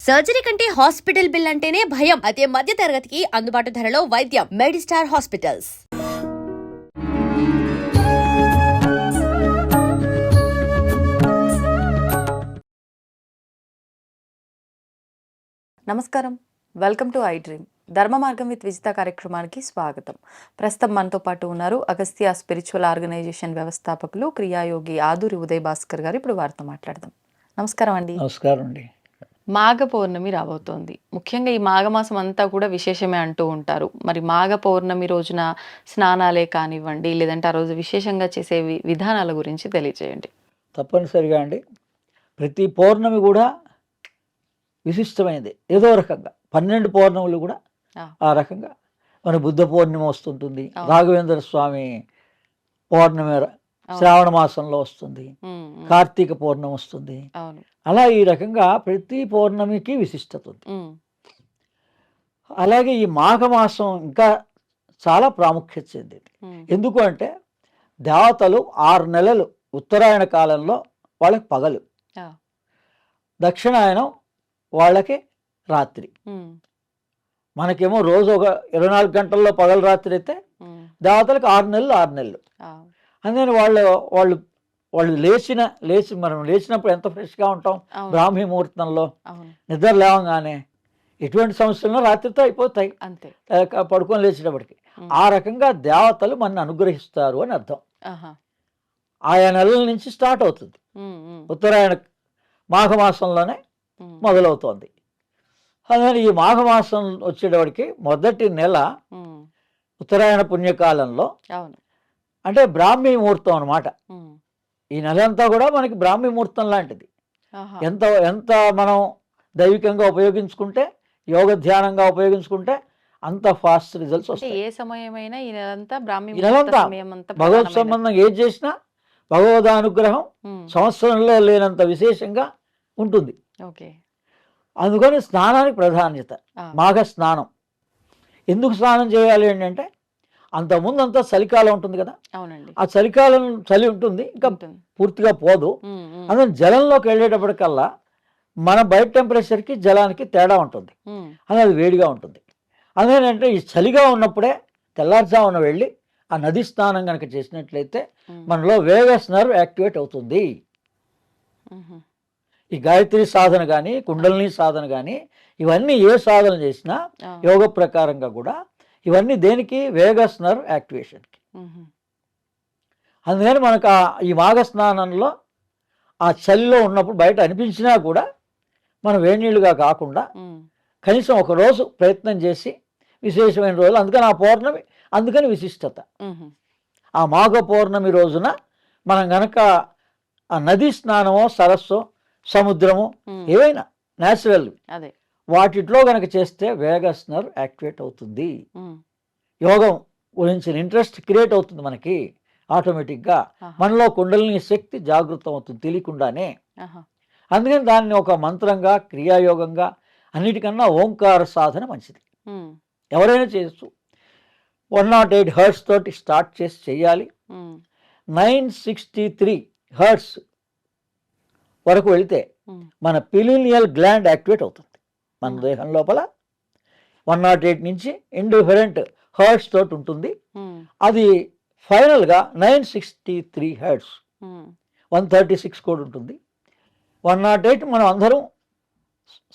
Surgery కంటే hospital bill అంటేనే భయం. అదే మధ్య తరగతికి అందుబాటు ధరలో వైద్యం. Medistar hospitals. నమస్కారం, వెల్కమ్ టు ఐ డ్రీమ్. ధర్మ మార్గం విత్ విజిత కార్యక్రమానికి స్వాగతం. ప్రస్తుతం మనతో పాటు ఉన్నారు అగస్త్య స్పిరిచువల్ ఆర్గనైజేషన్ వ్యవస్థాపకులు క్రియాయోగి ఆదూరి ఉదయ్ భాస్కర్ గారు. ఇప్పుడు వారితో మాట్లాడదాం. నమస్కారం అండి. నమస్కారం అండి. మాఘ పౌర్ణమి రాబోతోంది. ముఖ్యంగా ఈ మాఘమాసం అంతా కూడా విశేషమే అంటూ ఉంటారు. మరి మాఘ పౌర్ణమి రోజున స్నానాలే కానివ్వండి, లేదంటే ఆ రోజు విశేషంగా చేసే విధానాల గురించి తెలియజేయండి. తప్పనిసరిగా అండి, ప్రతి పౌర్ణమి కూడా విశిష్టమైనది ఏదో రకంగా. 12 పౌర్ణములు కూడా ఆ రకంగా. మన బుద్ధ పౌర్ణమి వస్తుంటుంది, రాఘవేంద్ర స్వామి పౌర్ణమి శ్రావణ మాసంలో వస్తుంది, కార్తీక పౌర్ణమి వస్తుంది. అలా ఈ రకంగా ప్రతి పౌర్ణమికి విశిష్టత ఉంది. అలాగే ఈ మాఘమాసం ఇంకా చాలా ప్రాముఖ్యత చెందింది. ఎందుకు అంటే దేవతలు 6 నెలలు ఉత్తరాయణ కాలంలో వాళ్ళకి పగలు, దక్షిణాయనం వాళ్ళకి రాత్రి. మనకేమో రోజు ఒక 24 గంటల్లో పగలు రాత్రి అయితే దేవతలకు 6 నెలలు 6 నెలలు. అందుకని వాళ్ళు లేచి మనం లేచినప్పుడు ఎంత ఫ్రెష్గా ఉంటాం. బ్రాహ్మీ ముహూర్తంలో నిద్ర లేవగానే ఎటువంటి సమస్యలను రాత్రితో అయిపోతాయి, అంతే పడుకొని లేచేటప్పటికి. ఆ రకంగా దేవతలు మన అనుగ్రహిస్తారు అని అర్థం. ఆయా నెలల నుంచి స్టార్ట్ అవుతుంది. ఉత్తరాయణ మాఘమాసంలోనే మొదలవుతోంది. అందుకని ఈ మాఘమాసం వచ్చేటప్పటికి మొదటి నెల ఉత్తరాయణ పుణ్యకాలంలో, అంటే బ్రాహ్మీ ముహూర్తం అన్నమాట. ఈ నెల అంతా కూడా మనకి బ్రాహ్మీ ముహూర్తం లాంటిది. ఎంత మనం దైవికంగా ఉపయోగించుకుంటే, యోగ ధ్యానంగా ఉపయోగించుకుంటే అంత ఫాస్ట్ రిజల్ట్స్ వస్తాయి. ఏ సమయమైనా ఈ నెలంతా భగవత్ సంబంధం ఏది చేసినా భగవద్ అనుగ్రహం సంవత్సరంలో లేనంత విశేషంగా ఉంటుంది. అందుకని స్నానానికి ప్రాధాన్యత. మాఘ స్నానం ఎందుకు స్నానం చేయాలి అంటే, అంతకుముందు అంతా చలికాలం ఉంటుంది కదా, ఆ చలికాలం చలి ఉంటుంది, ఇంకా పూర్తిగా పోదు. అందుకని జలంలోకి వెళ్ళేటప్పటికల్లా మన బయట టెంపరేచర్కి జలానికి తేడా ఉంటుంది, అది వేడిగా ఉంటుంది. అదేంటంటే ఈ చలిగా ఉన్నప్పుడే తెల్లారుజామున వెళ్ళి ఆ నది స్నానం కనుక చేసినట్లయితే మనలో వేగస్ నర్వ్ యాక్టివేట్ అవుతుంది. ఈ గాయత్రి సాధన కానీ, కుండలిని సాధన కానీ, ఇవన్నీ ఏ సాధన చేసినా యోగ ప్రకారంగా కూడా ఇవన్నీ దేనికి? వేగస్ నర్వ్ యాక్టివేషన్కి. అందుకని మనకు ఈ మాఘ స్నానంలో ఆ చలిలో ఉన్నప్పుడు బయట అనిపించినా కూడా మనం వేడినీళ్ళుగా కాకుండా కనీసం ఒక రోజు ప్రయత్నం చేసి, విశేషమైన రోజులు, అందుకని ఆ పౌర్ణమి, అందుకని విశిష్టత. ఆ మాఘ పౌర్ణమి రోజున మనం గనక ఆ నదీ స్నానమో, సరస్సు, సముద్రము, ఏవైనా న్యాచురల్ వాటిలో కనుక చేస్తే వేగస్ నర్వ్ యాక్టివేట్ అవుతుంది. యోగం గురించిన ఇంట్రెస్ట్ క్రియేట్ అవుతుంది మనకి ఆటోమేటిక్గా. మనలో కుండలిని శక్తి జాగృతం అవుతుంది తెలియకుండానే. అందుకని దాన్ని ఒక మంత్రంగా, క్రియాయోగంగా, అన్నిటికన్నా ఓంకార సాధన మంచిది. ఎవరైనా చేయొచ్చు. 108 హర్ట్స్ తోటి స్టార్ట్ చేసి చెయ్యాలి. 963 హర్ట్స్ వరకు వెళితే మన పిలీనియల్ గ్లాండ్ యాక్టివేట్ అవుతుంది. మన దేహం లోపల 108 నుంచి ఇండిఫరెంట్ హర్ట్స్ తోటి ఉంటుంది. అది ఫైనల్గా 963 హర్ట్స్, 136 కూడా ఉంటుంది. 108 మనం అందరం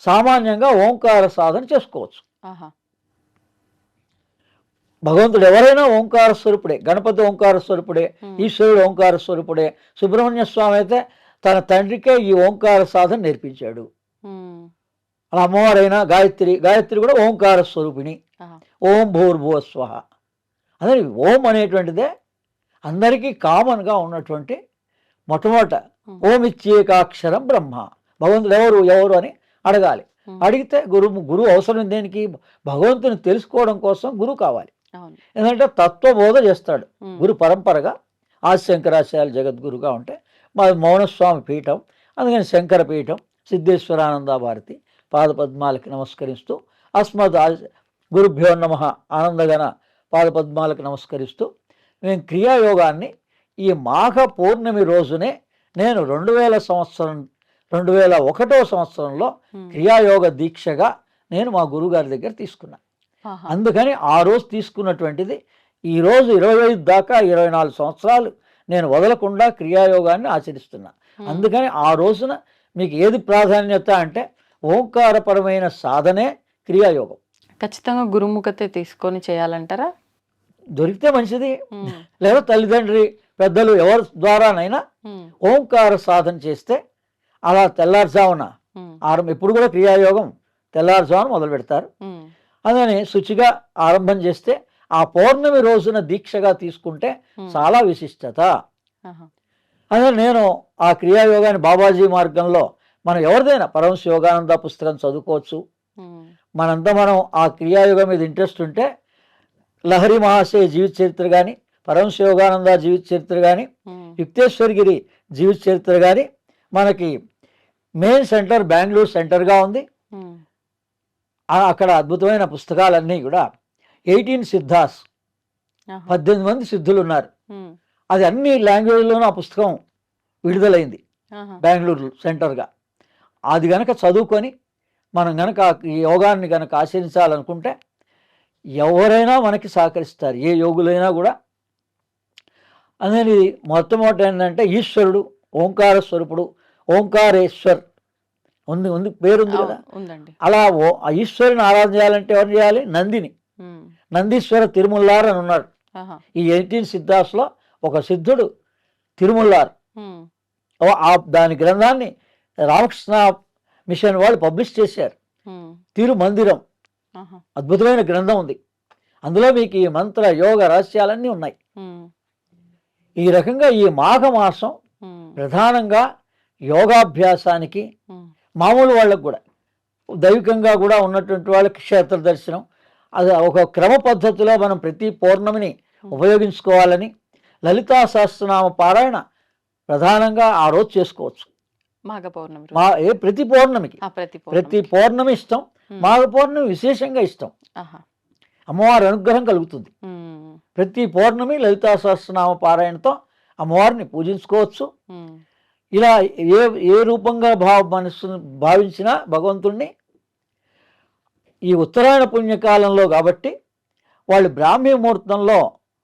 సామాన్యంగా ఓంకార సాధన చేసుకోవచ్చు. భగవంతుడు ఎవరైనా ఓంకార స్వరూపుడే. గణపతి ఓంకార స్వరూపుడే, ఈశ్వరుడు ఓంకార స్వరూపుడే. సుబ్రహ్మణ్య స్వామి అయితే తన తండ్రికే ఈ ఓంకార సాధన నేర్పించాడు. అలా అమ్మవారైనా గాయత్రి కూడా ఓంకార స్వరూపిణి. ఓం భూర్భువ స్వహ. అదే ఓం అనేటువంటిదే అందరికీ కామన్గా ఉన్నటువంటి మొట్టమొదట ఓం ఇచ్చేకాక్షరం బ్రహ్మ. భగవంతుడు ఎవరు అని అడగాలి. అడిగితే గురువు అవసరం దేనికి? భగవంతుని తెలుసుకోవడం కోసం గురువు కావాలి. ఎందుకంటే తత్వబోధ చేస్తాడు గురు పరంపరగా. ఆదిశంకరాచార్య జగద్గురుగా ఉంటే మాది మౌనస్వామి పీఠం, అందుకని శంకర పీఠం, సిద్ధేశ్వరానంద భారతి పాదపద్మాలకి నమస్కరిస్తూ, అస్మద్ గురుభ్యో నమః ఆనందగణ పాదపద్మాలకు నమస్కరిస్తూ మేము క్రియాయోగాన్ని ఈ మాఘ పౌర్ణమి రోజునే నేను 2000 సంవత్సరం 2001వ సంవత్సరంలో క్రియాయోగ దీక్షగా నేను మా గురువుగారి దగ్గర తీసుకున్నా. అందుకని ఆ రోజు తీసుకున్నటువంటిది ఈరోజు 25 దాకా 24 సంవత్సరాలు నేను వదలకుండా క్రియాయోగాన్ని ఆచరిస్తున్నా. అందుకని ఆ రోజున మీకు ఏది ప్రాధాన్యత అంటే ఓంకారపరమైన సాధనే క్రియాయోగం. ఖచ్చితంగా గురుముఖతే తీసుకొని చేయాలంటారా? దొరికితే మంచిది, లేదా తల్లిదండ్రి పెద్దలు ఎవరి ద్వారానైనా ఓంకార సాధన చేస్తే అలా తెల్లారుజామున ఎప్పుడు కూడా క్రియాయోగం తెల్లారుజామున మొదలు పెడతారు. అందుకని శుచిగా ఆరంభం చేస్తే ఆ పౌర్ణమి రోజున దీక్షగా తీసుకుంటే చాలా విశిష్టత. అదే నేను ఆ క్రియాయోగాన్ని బాబాజీ మార్గంలో మనం ఎవరిదైనా పరమశ యోగానంద పుస్తకం చదువుకోవచ్చు. మనం ఆ క్రియాయోగం మీద ఇంట్రెస్ట్ ఉంటే లహరి మహాశయ జీవిత చరిత్ర కానీ, పరమశ యోగానంద జీవిత చరిత్ర కానీ, యుక్తేశ్వరగిరి జీవిత చరిత్ర కానీ మనకి మెయిన్ సెంటర్ బెంగళూరు సెంటర్గా ఉంది. అక్కడ అద్భుతమైన పుస్తకాలన్నీ కూడా 18 సిద్ధాస్, 18 మంది సిద్ధులు ఉన్నారు. అది అన్ని లాంగ్వేజ్లోనూ ఆ పుస్తకం విడుదలైంది బెంగళూరు సెంటర్గా. అది గనక చదువుకొని మనం గనక ఈ యోగాన్ని గనక ఆచరించాలనుకుంటే ఎవరైనా మనకి సహకరిస్తారు, ఏ యోగులైనా కూడా. అనేది మొట్టమొదటి ఏంటంటే ఈశ్వరుడు ఓంకార స్వరూపుడు, ఓంకారేశ్వర్ ఉంది పేరుంది కదా. అలా ఆ ఈశ్వరుని ఆరాధన చేయాలంటే ఎవరిని చేయాలి? నందిని, నందీశ్వర తిరుమల్లార్ అని ఉన్నాడు. ఈ 18 సిద్ధాస్లో ఒక సిద్ధుడు తిరుమల్లార్. దాని గ్రంథాన్ని రామకృష్ణ మిషన్ వాళ్ళు పబ్లిష్ చేశారు. తిరుమందిరం అద్భుతమైన గ్రంథం ఉంది. అందులో మీకు ఈ మంత్ర యోగ రహస్యాలన్నీ ఉన్నాయి. ఈ రకంగా ఈ మాఘమాసం ప్రధానంగా యోగాభ్యాసానికి, మామూలు వాళ్ళకు కూడా దైవికంగా కూడా ఉన్నటువంటి వాళ్ళకి క్షేత్ర దర్శనం, అది ఒక క్రమ పద్ధతిలో మనం ప్రతి పౌర్ణమిని ఉపయోగించుకోవాలని లలితా సహస్రనామ పారాయణ ప్రధానంగా ఆ రోజు చేసుకోవచ్చు. మాఘ పౌర్ణమి ప్రతి పౌర్ణమి ఇష్టం, మాఘ పౌర్ణమి విశేషంగా ఇష్టం. అమ్మవారి అనుగ్రహం కలుగుతుంది. ప్రతి పౌర్ణమి లలితా సహస్రనామ పారాయణతో అమ్మవారిని పూజించుకోవచ్చు. ఇలా ఏ రూపంగా మనస్సును భావించినా భగవంతుణ్ణి ఈ ఉత్తరాయణ పుణ్యకాలంలో కాబట్టి వాళ్ళు బ్రాహ్మీ ముహూర్తంలో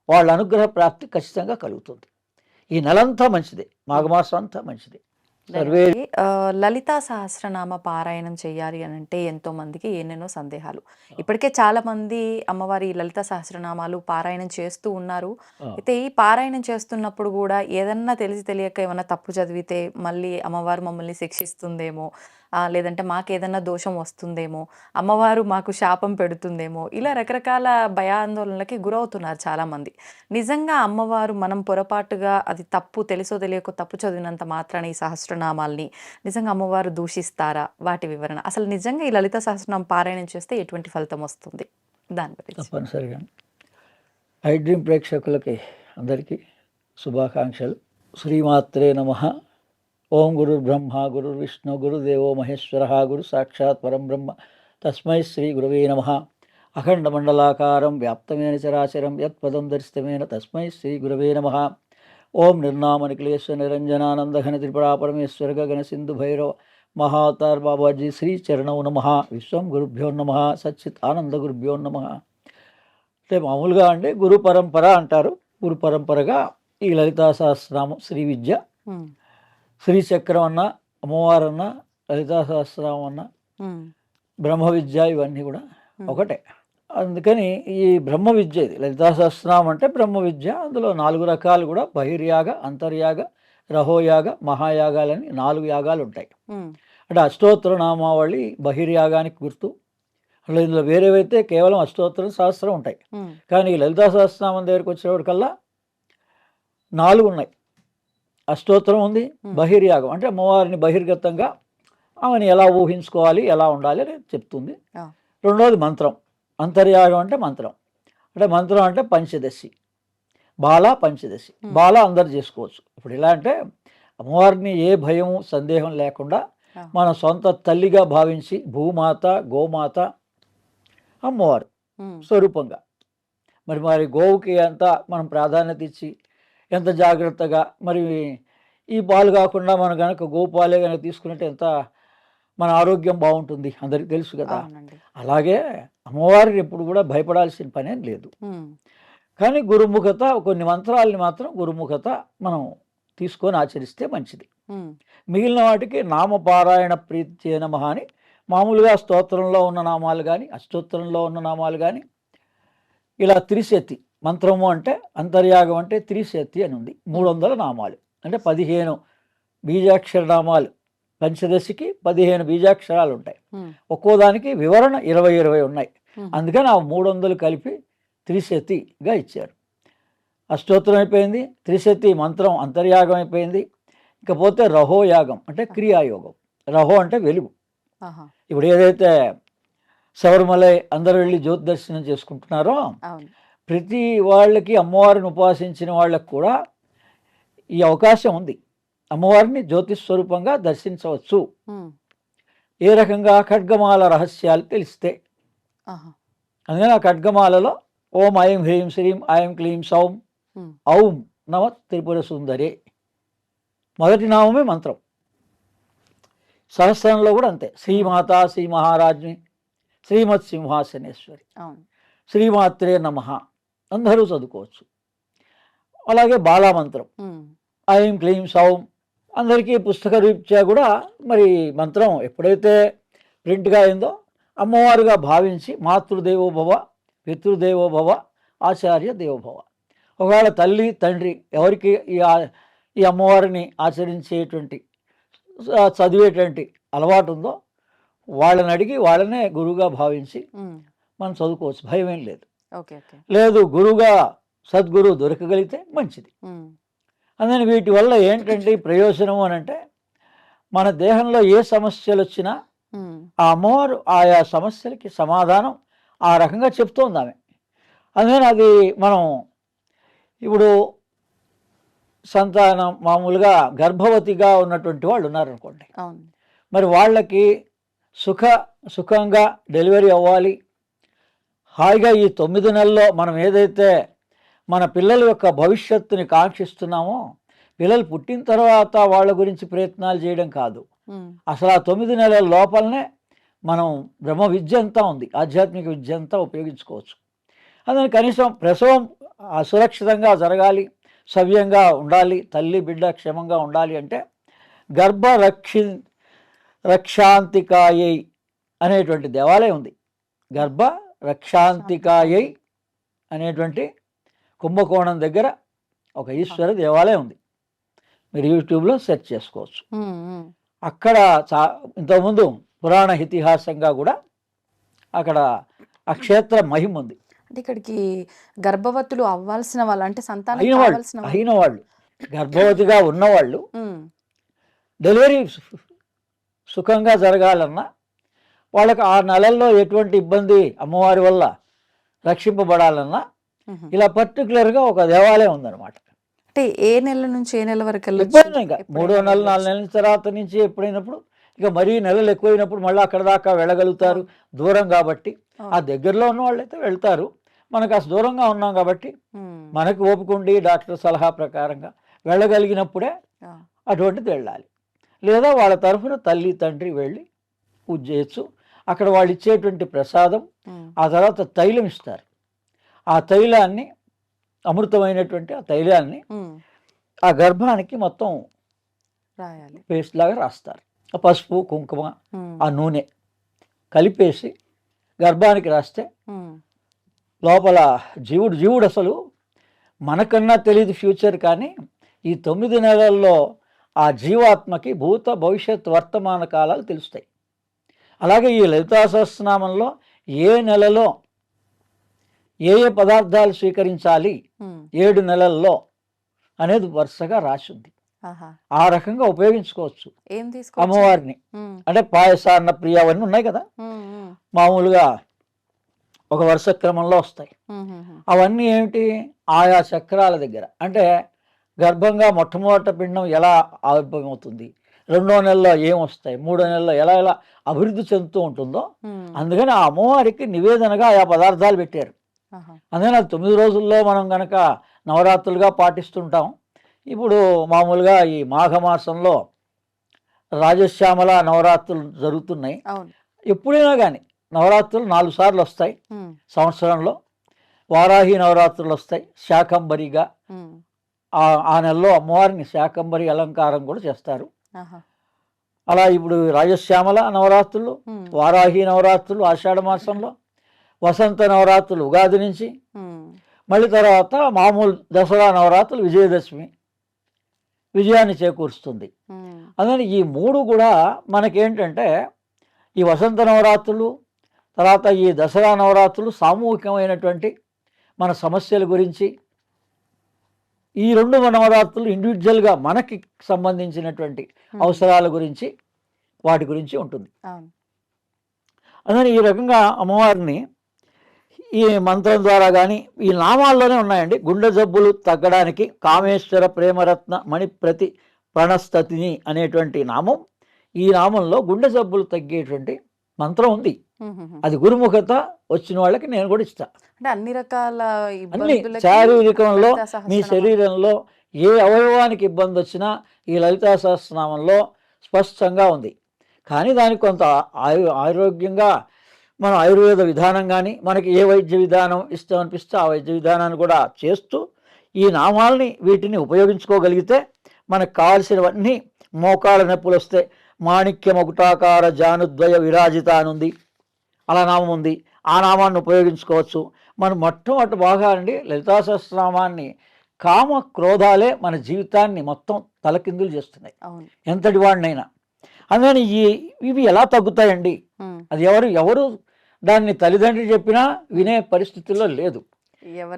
వాళ్ళ అనుగ్రహ ప్రాప్తి ఖచ్చితంగా కలుగుతుంది. ఈ నెలంతా మంచిది, మాఘమాసం అంతా మంచిది. లలితా సహస్రనామ పారాయణం చేయాలి అని అంటే ఎంతో మందికి ఎన్నెన్నో సందేహాలు. ఇప్పటికే చాలా మంది అమ్మవారి లలితా సహస్రనామాలు పారాయణం చేస్తూ ఉన్నారు. అయితే ఈ పారాయణం చేస్తున్నప్పుడు కూడా ఏదన్నా తెలిసి తెలియక ఏమన్నా తప్పు చదివితే మళ్ళీ అమ్మవారు మమ్మల్ని శిక్షిస్తుందేమో, లేదంటే మాకేదన్నా దోషం వస్తుందేమో, అమ్మవారు మాకు శాపం పెడుతుందేమో, ఇలా రకరకాల భయాందోళనలకి గురవుతున్నారు చాలామంది. నిజంగా అమ్మవారు మనం పొరపాటుగా అది తప్పు తెలుసో తెలియకో తప్పు చదివినంత మాత్రాన ఈ సహస్రనామాల్ని నిజంగా అమ్మవారు దూషిస్తారా? వాటి వివరణ, అసలు నిజంగా ఈ లలిత సహస్రనామం పారాయణం చేస్తే ఎటువంటి ఫలితం వస్తుంది, దాని గురించి. తప్పనిసరిగా ఐ డ్రీమ్ ప్రేక్షకులకి అందరికీ శుభాకాంక్షలు. శ్రీమాత్రే నమః. ఓం గురు బ్రహ్మ గురు విష్ణు గురుదేవో మహేశ్వర గురు సాక్షాత్ పరం బ్రహ్మ తస్మై శ్రీ గురవే నమః. అఖండ మండలాకారం వ్యాప్తమేన చరాచరం యత్పదం దర్శితమేన తస్మై శ్రీ గురవే నమః. ఓం నిర్నామ నిఖిలేశ్వర నిరంజనానంద ఘన త్రిపురా పరమేశ్వర గగన సింధు భైరవ మహావతార్ బాబాజీ శ్రీ చరణౌ నమః. విశ్వం గురుభ్యో నమః. సచ్చిత్ ఆనంద గురుభ్యో నమః. అంటే మామూలుగా అంటే గురు పరంపర అంటారు. గురు పరంపరగా ఈ లలితా సహస్రనామం, శ్రీ విద్య, శ్రీచక్రం అన్న, అమ్మవారన్న, లలితా సహస్రనామం అన్న, బ్రహ్మ విద్య, ఇవన్నీ కూడా ఒకటే. అందుకని ఈ బ్రహ్మ విద్య, ఇది లలితా సహస్రనామం అంటే బ్రహ్మ విద్య. అందులో 4 రకాలు కూడా బహిర్యాగ, అంతర్యాగ, రహోయాగ, మహాయాగాలని 4 యాగాలు ఉంటాయి. అంటే అష్టోత్తర నామావళి బహిర్యాగానికి గుర్తు. అలా ఇందులో వేరేవైతే కేవలం అష్టోత్తరం సహస్రం ఉంటాయి. కానీ ఈ లలితా సహస్రనామం దగ్గరికి వచ్చేవాడికల్లా 4 ఉన్నాయి. అష్టోత్తరం ఉంది, బహిర్యాగం అంటే అమ్మవారిని బహిర్గతంగా ఆమెను ఎలా ఊహించుకోవాలి, ఎలా ఉండాలి అని చెప్తుంది. రెండోది మంత్రం. అంతర్యాగం అంటే మంత్రం. అంటే మంత్రం అంటే పంచదశి, బాల పంచదశి. బాల అందరు చేసుకోవచ్చు. ఇప్పుడు ఎలా అంటే అమ్మవారిని ఏ భయం సందేహం లేకుండా మన సొంత తల్లిగా భావించి భూమాత, గోమాత, అమ్మవారు స్వరూపంగా మరి గోవుకి ఎంత మనం ప్రాధాన్యత ఇచ్చి ఎంత జాగ్రత్తగా మరి ఈ పాలు కాకుండా మనం కనుక గోపాలే కనుక తీసుకున్నట్టు ఎంత మన ఆరోగ్యం బాగుంటుంది, అందరికి తెలుసు కదా. అవునండి. అలాగే అమ్మవారిని ఎప్పుడు కూడా భయపడాల్సిన పనేం లేదు. కానీ గురుముఖత, కొన్ని మంత్రాలని మాత్రం గురుముఖత మనం తీసుకొని ఆచరిస్తే మంచిది. మిగిలిన వాటికి నామపారాయణ ప్రీత్యే నమః అని మామూలుగా స్తోత్రంలో ఉన్న నామాలు కానీ, అష్టోత్తరంలో ఉన్న నామాలు కానీ, ఇలా త్రిశతి మంత్రము అంటే అంతర్యాగం అంటే త్రిశతి అని ఉంది. 300 నామాలు అంటే 15 బీజాక్షర నామాలు. పంచదశికి 15 బీజాక్షరాలు ఉంటాయి. ఒక్కో దానికి వివరణ 20 ఉన్నాయి. అందుకని ఆ 300 కలిపి త్రిశతిగా ఇచ్చారు. అష్టోత్తరం అయిపోయింది, త్రిశతి మంత్రం అంతర్యాగం అయిపోయింది. ఇకపోతే రహోయాగం అంటే క్రియాయోగం. రహో అంటే వెలుగు. ఇప్పుడు ఏదైతే శబరిమలై అందరూ వెళ్ళి జ్యోతి దర్శనం చేసుకుంటున్నారో, ప్రతి వాళ్ళకి అమ్మవారిని ఉపాసించిన వాళ్ళకి కూడా ఈ అవకాశం ఉంది. అమ్మవారిని జ్యోతిష్ స్వరూపంగా దర్శించవచ్చు. ఏ రకంగా? ఖడ్గమాల రహస్యాలు తెలిస్తే. అందుకని ఆ ఖడ్గమాలలో ఓం ఐం హ్రీం శ్రీం ఐం క్లీం సౌం ఔం నమ త్రిపుర సుందరే మొదటి నామమే మంత్రం. సహస్రంలో కూడా అంతే. శ్రీమాత, శ్రీ మహారాజ్ని, శ్రీమత్ సింహాసనేశ్వరి, శ్రీమాత్రే నమః అందరూ చదువుకోవచ్చు. అలాగే బాలామంత్రం ఐం క్లీం సౌం అందరికీ పుస్తక రీత్యా కూడా మరి మంత్రం ఎప్పుడైతే ప్రింట్గా అయిందో అమ్మవారుగా భావించి మాతృదేవోభవ, పితృదేవోభవ, ఆచార్య దేవోభవ. ఒకవేళ తల్లి తండ్రి ఎవరికి ఈ అమ్మవారిని ఆచరించేటువంటి చదివేటువంటి అలవాటు ఉందో వాళ్ళని అడిగి వాళ్ళనే గురువుగా భావించి మనం చదువుకోవచ్చు, భయమేం లేదు. లేదు గురువుగా సద్గురువు దొరకగలిగితే మంచిది. అందుకని వీటి వల్ల ఏంటంటే ప్రయోజనం అని అంటే, మన దేహంలో ఏ సమస్యలు వచ్చినా ఆ అమ్మవారు ఆయా సమస్యలకి సమాధానం ఆ రకంగా చెప్తోంది ఆమె. అందుకని అది మనం ఇప్పుడు సంతానం మామూలుగా గర్భవతిగా ఉన్నటువంటి వాళ్ళు ఉన్నారనుకోండి, మరి వాళ్ళకి సుఖంగా డెలివరీ అవ్వాలి, హాయిగా ఈ 9 నెలల్లో మనం ఏదైతే మన పిల్లల యొక్క భవిష్యత్తుని కాంక్షిస్తున్నామో, పిల్లలు పుట్టిన తర్వాత వాళ్ళ గురించి ప్రయత్నాలు చేయడం కాదు, అసలు ఆ 9 నెలల లోపలనే మనం బ్రహ్మ విద్య అంతా ఉంది, ఆధ్యాత్మిక విద్య అంతా ఉపయోగించుకోవచ్చు. అందుకని కనీసం ప్రసవం సురక్షితంగా జరగాలి, సవ్యంగా ఉండాలి, తల్లి బిడ్డ క్షేమంగా ఉండాలి అంటే గర్భ రక్షాంతికాయై అనేటువంటి దేవాలయం ఉంది. గర్భ రక్షాంతికాయై అనేటువంటి కుంభకోణం దగ్గర ఒక ఈశ్వర దేవాలయం ఉంది. మీరు యూట్యూబ్లో సెర్చ్ చేసుకోవచ్చు. అక్కడ ఇంతకుముందు పురాణ ఇతిహాసంగా కూడా అక్కడ ఆ క్షేత్ర మహిమ ఉంది. అంటే ఇక్కడికి గర్భవతులు అవ్వాల్సిన వాళ్ళు, అంటే సంతానం అయిన వాళ్ళు, గర్భవతిగా ఉన్నవాళ్ళు డెలివరీ సుఖంగా జరగాలన్నా, వాళ్ళకి 6 నెలల్లో ఎటువంటి ఇబ్బంది అమ్మవారి వల్ల రక్షింపబడాలన్నా ఇలా పర్టికులర్గా ఒక దేవాలయం ఉందన్నమాట. అంటే ఏ నెల నుంచి ఏ నెల వరకు ఎప్పుడైనా ఇంకా 3వ నెల 4 నెలల తర్వాత నుంచి ఎప్పుడైనప్పుడు, ఇక మరీ నెలలు ఎక్కువైనప్పుడు మళ్ళీ అక్కడ దాకా వెళ్ళగలుగుతారు. దూరం కాబట్టి ఆ దగ్గరలో ఉన్న వాళ్ళైతే వెళ్తారు. మనకు అసలు దూరంగా ఉన్నాం కాబట్టి మనకు ఓపికండి డాక్టర్ సలహా ప్రకారంగా వెళ్ళగలిగినప్పుడే అటువంటిది వెళ్ళాలి. లేదా వాళ్ళ తరఫున తల్లి తండ్రి వెళ్ళి పూజ చేయొచ్చు. అక్కడ వాళ్ళు ఇచ్చేటువంటి ప్రసాదం, ఆ తర్వాత తైలం ఇస్తారు. ఆ తైలాన్ని, అమృతమైనటువంటి ఆ తైలాన్ని ఆ గర్భానికి మొత్తం పేస్ట్ లాగా రాస్తారు. ఆ పసుపు కుంకుమ ఆ నూనె కలిపేసి గర్భానికి రాస్తే లోపల జీవుడు అసలు మనకన్నా తెలియదు ఫ్యూచర్, కానీ ఈ 9 నెలల్లో ఆ జీవాత్మకి భూత భవిష్యత్ వర్తమాన కాలాలు తెలుస్తాయి. అలాగే ఈ లలితా సహస్రనామంలో ఏ నెలలో ఏ పదార్థాలు స్వీకరించాలి 7 నెలల్లో అనేది వరుసగా రాసింది. ఆ రకంగా ఉపయోగించుకోవచ్చు అమ్మవారిని. అంటే పాయసాన్న ప్రియ అవన్నీ ఉన్నాయి కదా, మామూలుగా ఒక వరుస క్రమంలో వస్తాయి. అవన్నీ ఏమిటి? ఆయా చక్రాల దగ్గర, అంటే గర్భంగా మొట్టమొదటి పిండం ఎలా ఆవిర్భవమవుతుంది, 2వ నెలలో ఏమొస్తాయి, 3వ నెలలో ఎలా అభివృద్ధి చెందుతూ ఉంటుందో, అందుకని ఆ అమ్మవారికి నివేదనగా ఆయా పదార్థాలు పెట్టారు. అందుకని అది 9 రోజుల్లో మనం కనుక నవరాత్రులుగా పాటిస్తుంటాం. ఇప్పుడు మామూలుగా ఈ మాఘమాసంలో రాజశ్యామల నవరాత్రులు జరుగుతున్నాయి. అవును. ఎప్పుడైనా కానీ నవరాత్రులు 4 సార్లు వస్తాయి సంవత్సరంలో. వారాహి నవరాత్రులు వస్తాయి శాకంబరిగా. ఆ నెలలో అమ్మవారిని శాకంబరి అలంకారం కూడా చేస్తారు. అలా ఇప్పుడు రాజశ్యామల నవరాత్రులు, వారాహి నవరాత్రులు ఆషాఢ మాసంలో, వసంత నవరాత్రులు ఉగాది నుంచి, మళ్ళీ తర్వాత మామూలు దసరా నవరాత్రులు విజయదశమి విజయాన్ని చేకూరుస్తుంది. అందుకని ఈ 3 కూడా మనకేంటంటే ఈ వసంత నవరాత్రులు తర్వాత ఈ దసరా నవరాత్రులు సామూహికమైనటువంటి మన సమస్యల గురించి, ఈ 2 నవరాత్రులు ఇండివిజువల్గా మనకి సంబంధించినటువంటి అవసరాల గురించి వాటి గురించి ఉంటుంది. అందుకని ఈ రకంగా అమ్మవారిని ఈ మంత్రం ద్వారా కానీ ఈ నామాల్లోనే ఉన్నాయండి. గుండె జబ్బులు తగ్గడానికి కామేశ్వర ప్రేమరత్న మణిప్రతి ప్రణస్తతిని అనేటువంటి నామం, ఈ నామంలో గుండె జబ్బులు తగ్గేటువంటి మంత్రం ఉంది. అది గురుముఖత వచ్చిన వాళ్ళకి నేను కూడా ఇస్తా. అంటే అన్ని రకాల అన్ని శారీరకంలో మీ శరీరంలో ఏ అవయవానికి ఇబ్బంది వచ్చినా ఈ లలితా సహస్రనామంలో స్పష్టంగా ఉంది. కానీ దానికి కొంత ఆరోగ్యంగా మన ఆయుర్వేద విధానం కానీ మనకి ఏ వైద్య విధానం ఇష్టం అనిపిస్తే ఆ వైద్య విధానాన్ని కూడా చేస్తూ ఈ నామాల్ని వీటిని ఉపయోగించుకోగలిగితే మనకు కావాల్సినవన్నీ, మోకాళ్ళ నొప్పులు వస్తే మాణిక్య మకుటాకార జానుద్వయ విరాజిత అని ఉంది, అలా నామం ఉంది, ఆ నామాన్ని ఉపయోగించుకోవచ్చు. మనం మొట్టమొదటి బాగా అండి లలితా సహస్రనామాన్ని కామ క్రోధాలే మన జీవితాన్ని మొత్తం తలకిందులు చేస్తున్నాయి ఎంతటి వాడినైనా. అందుకని ఇవి ఎలా తగ్గుతాయండి? అది ఎవరు దాన్ని తల్లిదండ్రులు చెప్పినా వినే పరిస్థితుల్లో లేదు.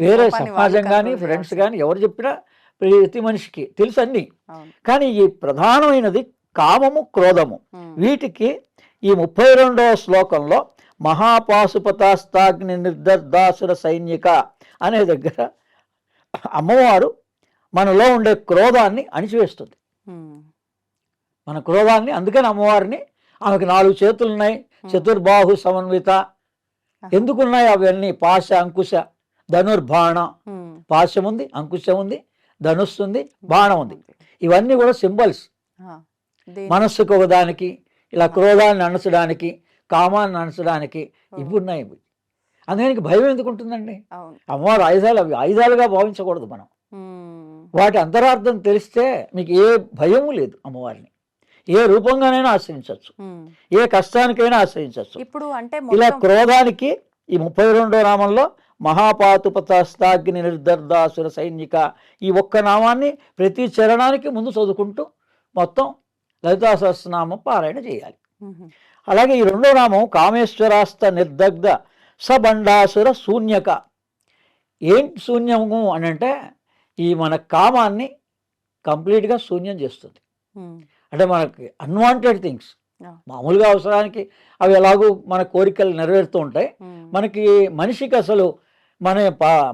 వేరే సమాజం కానీ ఫ్రెండ్స్ కానీ ఎవరు చెప్పినా ప్రతి మనిషికి తెలుసు అన్నీ. కానీ ఈ ప్రధానమైనది కామము క్రోధము. వీటికి ఈ 32వ శ్లోకంలో మహాపాశుపతాస్తాగ్ని నిర్దర్దాసుర సైనిక అనే దగ్గర అమ్మవారు మనలో ఉండే క్రోధాన్ని అణిచివేస్తుంది. మన క్రోధాన్ని, అందుకని అమ్మవారిని, ఆమెకు 4 చేతులు ఉన్నాయి, చతుర్బాహు సమన్విత. ఎందుకున్నాయి అవన్నీ? పాశ అంకుశ ధనుర్బాణ. పాశం ఉంది, అంకుశం ఉంది, ధనుస్సు ఉంది, బాణం ఉంది. ఇవన్నీ కూడా సింబల్స్. మనస్సుకు ఒకదానికి ఇలా క్రోధాన్ని అణచడానికి, కామాన్ని అణచడానికి ఇవి ఉన్నాయి. అందుకని భయం ఎందుకు ఉంటుందండి? అమ్మవారు ఆయుధాలు, అవి ఆయుధాలుగా భావించకూడదు మనం. వాటి అంతరార్థం తెలిస్తే మీకు ఏ భయము లేదు. అమ్మవారిని ఏ రూపంగానైనా ఆశ్రయించవచ్చు, ఏ కష్టానికైనా ఆశ్రయించవచ్చు. ఇప్పుడు అంటే ఇలా క్రోధానికి ఈ 32వ నామంలో మహాపాతుపతాస్తాగ్ని నిర్దర్దాసుర సైనిక, ఈ ఒక్క నామాన్ని ప్రతి చరణానికి ముందు చదువుకుంటూ మొత్తం లలితా సహస్రనామం పారాయణ చేయాలి. అలాగే ఈ 2వ నామం కామేశ్వరాస్త నిర్దగ్ధ సబండాసుర శూన్యక. ఏంటి శూన్యము అని అంటే ఈ మన కామాన్ని కంప్లీట్గా శూన్యం చేస్తుంది. అంటే మనకి అన్వాంటెడ్ థింగ్స్, మామూలుగా అవసరానికి అవి ఎలాగూ మన కోరికలు నెరవేరుతూ ఉంటాయి. మనకి మనిషికి అసలు మన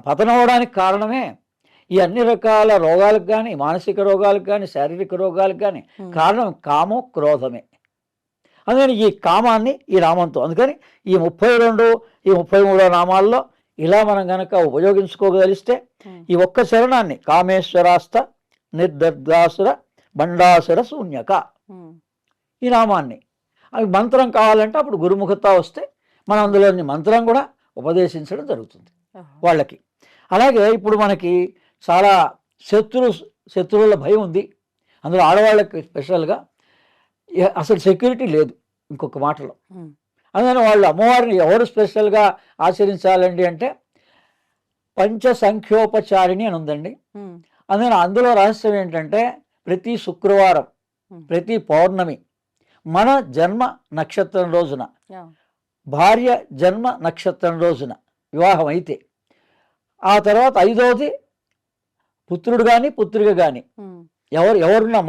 పతనం అవడానికి కారణమే ఈ అన్ని రకాల రోగాలకు కానీ, మానసిక రోగాలకు కానీ, శారీరక రోగాలకు కానీ కారణం కామో క్రోధమే. అందుకని ఈ కామాన్ని ఈ నామంతో, అందుకని ఈ 32 ఈ 33 నామాల్లో ఇలా మనం గనక ఉపయోగించుకోగలిస్తే ఈ ఒక్క చరణాన్ని కామేశ్వరాస్త నిర్దర్దాసుర బండాసుర శూన్యక ఈ నామాన్ని, అవి మంత్రం కావాలంటే అప్పుడు గురుముఖత వస్తే మనం అందులోని మంత్రం కూడా ఉపదేశించడం జరుగుతుంది వాళ్ళకి. అలాగే ఇప్పుడు మనకి చాలా శత్రువుల భయం ఉంది. అందులో ఆడవాళ్ళకి స్పెషల్గా అసలు సెక్యూరిటీ లేదు ఇంకొక మాటలో. అందుకని వాళ్ళు అమ్మవారిని ఎవరు స్పెషల్గా ఆచరించాలండి అంటే పంచసంఖ్యోపచారిణి అని ఉందండి. అందుకని అందులో రహస్యం ఏంటంటే ప్రతి శుక్రవారం, ప్రతి పౌర్ణమి, మన జన్మ నక్షత్రం రోజున, భార్య జన్మ నక్షత్రం రోజున వివాహం అయితే, ఆ తర్వాత 5వది పుత్రుడు కానీ పుత్రిక కానీ ఎవరున్నా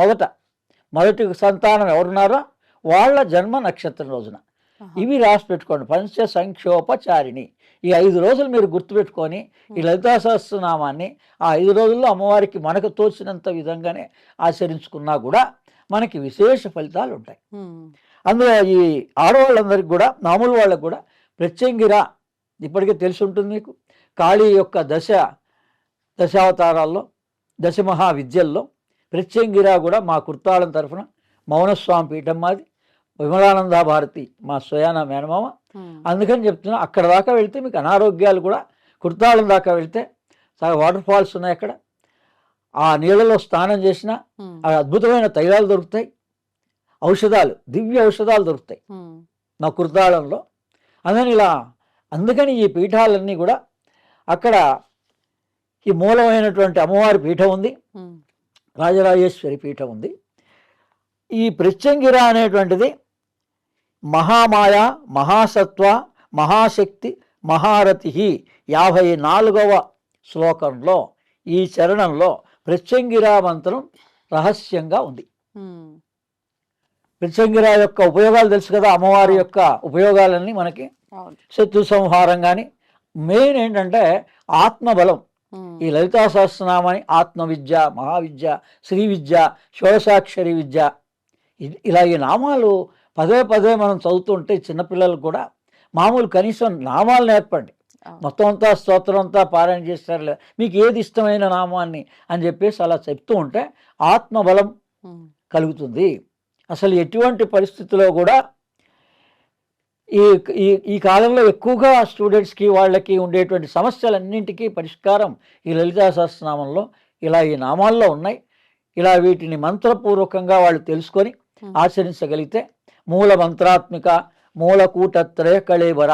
మొదటి సంతానం ఎవరున్నారో వాళ్ళ జన్మ నక్షత్రం రోజున ఇవి రాసి పెట్టుకోండి. పంచసంఖ్యోపచారిణి. ఈ 5 రోజులు మీరు గుర్తుపెట్టుకొని ఈ లలితా సహస్రనామాన్ని ఆ 5 రోజుల్లో అమ్మవారికి మనకు తోచినంత విధంగానే ఆచరించుకున్నా కూడా మనకి విశేష ఫలితాలు ఉంటాయి. అందులో ఈ ఆడవాళ్ళందరికీ కూడా, మామూలు వాళ్ళకు కూడా ప్రత్యంగిర ఇప్పటికే తెలిసి ఉంటుంది మీకు. కాళీ యొక్క దశావతారాల్లో, దశ మహావిద్యల్లో ప్రత్యంగిరా కూడా మా కుర్తాళం తరఫున మౌనస్వామి పీఠం మాది, విమలానంద భారతి మా స్వయాన మేనమామ. అందుకని చెప్తున్నా, అక్కడ దాకా వెళ్తే మీకు అనారోగ్యాలు కూడా, కుర్తాళం దాకా వెళ్తే వాటర్ ఫాల్స్ ఉన్నాయి అక్కడ, ఆ నీళ్ళలో స్నానం చేసినా అద్భుతమైన తైలాలు దొరుకుతాయి, ఔషధాలు, దివ్య ఔషధాలు దొరుకుతాయి నా కుర్తాళంలో. అందుకని ఈ పీఠాలన్నీ కూడా అక్కడ ఈ మూలమైనటువంటి అమ్మవారి పీఠం ఉంది, రాజరాజేశ్వరి పీఠం ఉంది. ఈ ప్రత్యంగిర అనేటువంటిది మహామాయ, మహాసత్వ, మహాశక్తి, మహారథి 54వ శ్లోకంలో ఈ చరణంలో ప్రత్యంగిరా మంత్రం రహస్యంగా ఉంది. ప్రత్యంగిరా యొక్క ఉపయోగాలు తెలుసు కదా, అమ్మవారి యొక్క ఉపయోగాలన్నీ మనకి. శత్రు సంహారం కానీ, మెయిన్ ఏంటంటే ఆత్మబలం. ఈ లలితా సహస్రనామాన్ని ఆత్మవిద్య, మహావిద్య, శ్రీ విద్య, షోడశాక్షరి విద్య, ఇలా ఈ నామాలు పదే పదే మనం చదువుతుంటే చిన్నపిల్లలకు కూడా మామూలు కనీసం నామాలు నేర్పండి. మొత్తం అంతా స్తోత్రం అంతా పారాయణ చేస్తారు, మీకు ఏది ఇష్టమైన నామాన్ని అని చెప్పేసి అలా చెప్తూ ఉంటే ఆత్మబలం కలుగుతుంది. అసలు ఎటువంటి పరిస్థితిలో కూడా ఈ ఈ ఈ కాలంలో ఎక్కువగా స్టూడెంట్స్కి వాళ్ళకి ఉండేటువంటి సమస్యలన్నింటికీ పరిష్కారం ఈ లలితా సహస్రనామంలో ఇలా ఈ నామాల్లో ఉన్నాయి. ఇలా వీటిని మంత్రపూర్వకంగా వాళ్ళు తెలుసుకొని ఆచరించగలిగితే మూల మంత్రాత్మిక మూలకూటత్రయ కళేబర.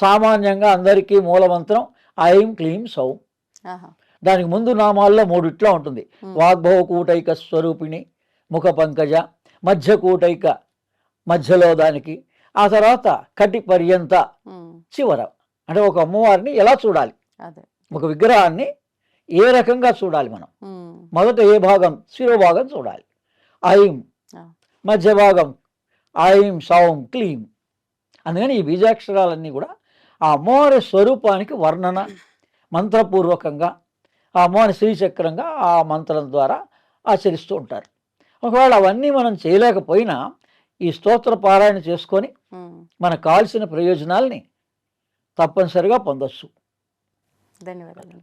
సామాన్యంగా అందరికీ మూల మంత్రం ఐం క్లీం సౌం. దానికి ముందు నామాల్లో 3 ఇట్లా ఉంటుంది: వాగ్భవ కూటైక స్వరూపిణి, ముఖ పంకజ, మధ్య కూటైక మధ్యలో దానికి, ఆ తర్వాత కటి పర్యంత చివర. అంటే ఒక అమ్మవారిని ఎలా చూడాలి, ఒక విగ్రహాన్ని ఏ రకంగా చూడాలి మనం. మొదట ఏ భాగం, శిరోభాగం చూడాలి, ఐం, మధ్య భాగం ఐం సౌం క్లీం. అందుకని ఈ బీజాక్షరాలన్నీ కూడా ఆ అమ్మవారి స్వరూపానికి వర్ణన మంత్రపూర్వకంగా ఆ అమ్మవారి శ్రీచక్రంగా ఆ మంత్రం ద్వారా ఆచరిస్తూ ఉంటారు. ఒకవేళ అవన్నీ మనం చేయలేకపోయినా ఈ స్తోత్ర పారాయణ చేసుకొని మనకు కావాల్సిన ప్రయోజనాల్ని తప్పనిసరిగా పొందొచ్చు. ధన్యవాదాలు.